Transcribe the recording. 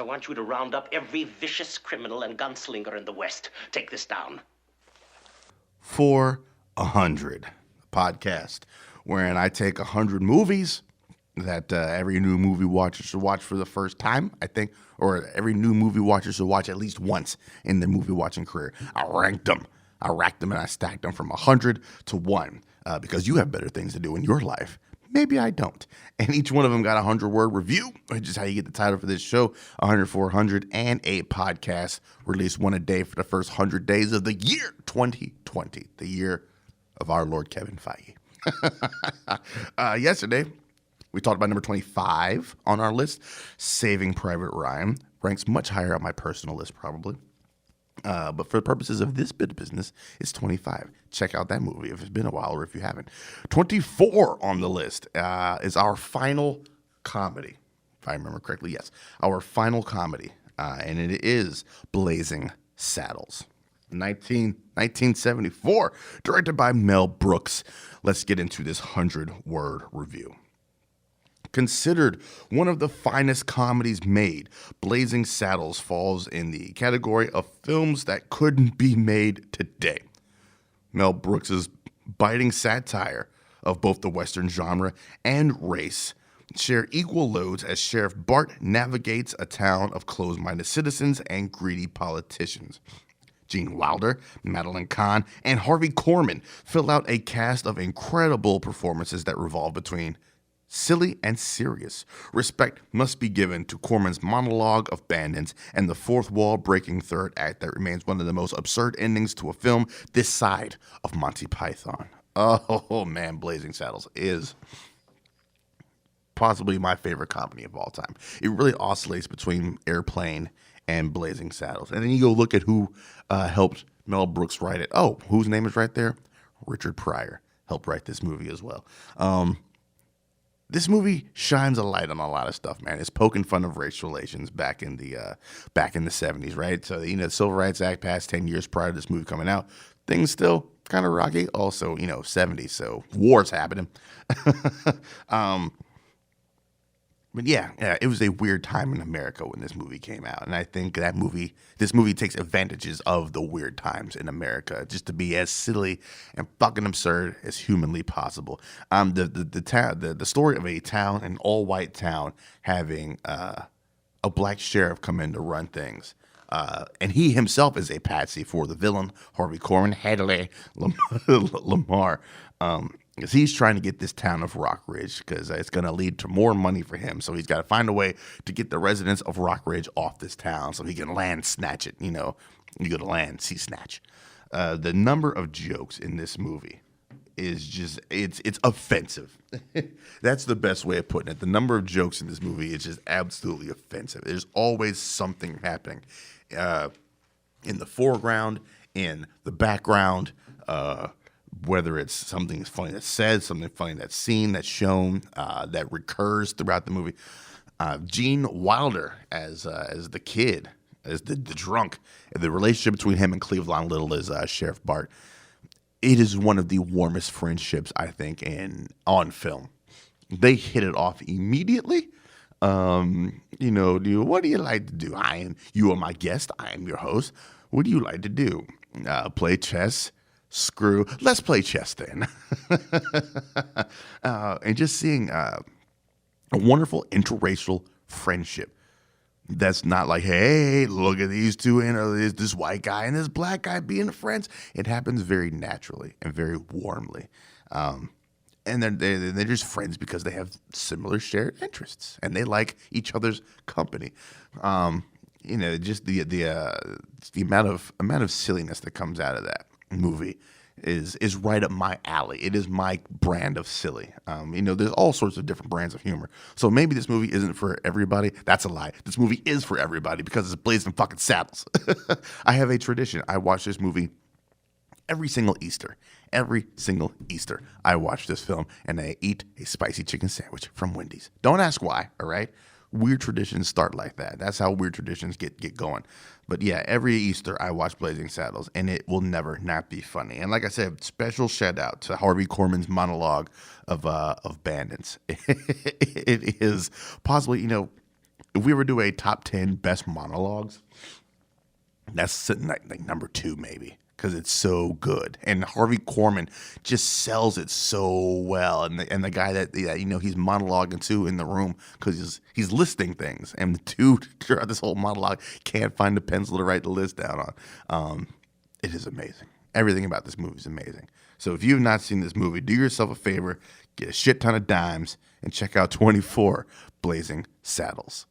I want you to round up every vicious criminal and gunslinger in the West. Take this down. For 100 podcast, wherein I take 100 movies that every new movie watcher should watch for the first time, I think, or every new movie watcher should watch at least once in their movie watching career. I ranked them. I racked them and I stacked them from 100 to 1 because you have better things to do in your life. Maybe I don't. And each one of them got a 100-word review, which is how you get the title for this show. 100 for 108 podcasts, released one a day for the first 100 days of the year 2020, the year of our Lord Kevin Feige. Yesterday, we talked about number 25 on our list, Saving Private Ryan. Ranks much higher on my personal list, probably. But for the purposes of this bit of business, it's 25. Check out that movie if it's been a while or if you haven't. 24 on the list is our final comedy. If I remember correctly, yes. Our final comedy. And it is Blazing Saddles. 1974, directed by Mel Brooks. Let's get into this 100-word review. Considered one of the finest comedies made, Blazing Saddles falls in the category of films that couldn't be made today. Mel Brooks's biting satire of both the Western genre and race share equal loads as Sheriff Bart navigates a town of closed-minded citizens and greedy politicians. Gene Wilder, Madeline Kahn, and Harvey Korman fill out a cast of incredible performances that revolve between silly and serious. Respect must be given to Corman's monologue of bandits and the fourth wall breaking third act that remains one of the most absurd endings to a film this side of Monty Python. Oh man, Blazing Saddles is possibly my favorite comedy of all time. It really oscillates between Airplane and Blazing Saddles. And then you go look at who helped Mel Brooks write it. Oh, whose name is right there? Richard Pryor helped write this movie as well. This movie shines a light on a lot of stuff, man. It's poking fun of race relations back in the 70s, right? So, the Civil Rights Act passed 10 years prior to this movie coming out. Things still kind of rocky. Also, 70s, so war's happening. But yeah, it was a weird time in America when this movie came out, and I think this movie takes advantages of the weird times in America just to be as silly and fucking absurd as humanly possible. The story of a town, an all-white town, having a black sheriff come in to run things. And he himself is a patsy for the villain, Harvey Korman, Hadley Lamar. Because he's trying to get this town of Rockridge because it's going to lead to more money for him. So he's got to find a way to get the residents of Rockridge off this town so he can land snatch it. You go to land, see snatch. The number of jokes in this movie is just, it's offensive. That's the best way of putting it. The number of jokes in this movie is just absolutely offensive. There's always something happening in the foreground, in the background, whether it's something funny that's said, something funny that's seen, that's shown, that recurs throughout the movie. Gene Wilder as the kid, as the drunk, the relationship between him and Cleveland Little as Sheriff Bart. It is one of the warmest friendships, I think, on film. They hit it off immediately. What do you like to do? You are my guest. I am your host. What do you like to do? Play chess. Screw. Let's play chess then. And just seeing a wonderful interracial friendship. That's not like, hey, look at these two, this white guy and this black guy being friends. It happens very naturally and very warmly. And they're just friends because they have similar shared interests and they like each other's company. Just the amount of silliness that comes out of that movie is right up my alley. It is my brand of silly. There's all sorts of different brands of humor. So maybe this movie isn't for everybody. That's a lie. This movie is for everybody because it's Blazing fucking Saddles. I have a tradition. I watch this movie every single Easter. Every single Easter, I watch this film and I eat a spicy chicken sandwich from Wendy's. Don't ask why, all right? Weird traditions start like that. That's how weird traditions get going. But yeah, every Easter I watch Blazing Saddles, and it will never not be funny. And like I said, special shout out to Harvey Korman's monologue of bandits. It is possibly, if we ever do a top 10 best monologues, that's sitting like number 2 maybe, because it's so good. And Harvey Korman just sells it so well. And the guy that he's monologuing to in the room, because he's listing things, and the dude throughout this whole monologue can't find a pencil to write the list down on. It is amazing. Everything about this movie is amazing. So if you have not seen this movie, do yourself a favor, get a shit ton of dimes, and check out 24 Blazing Saddles.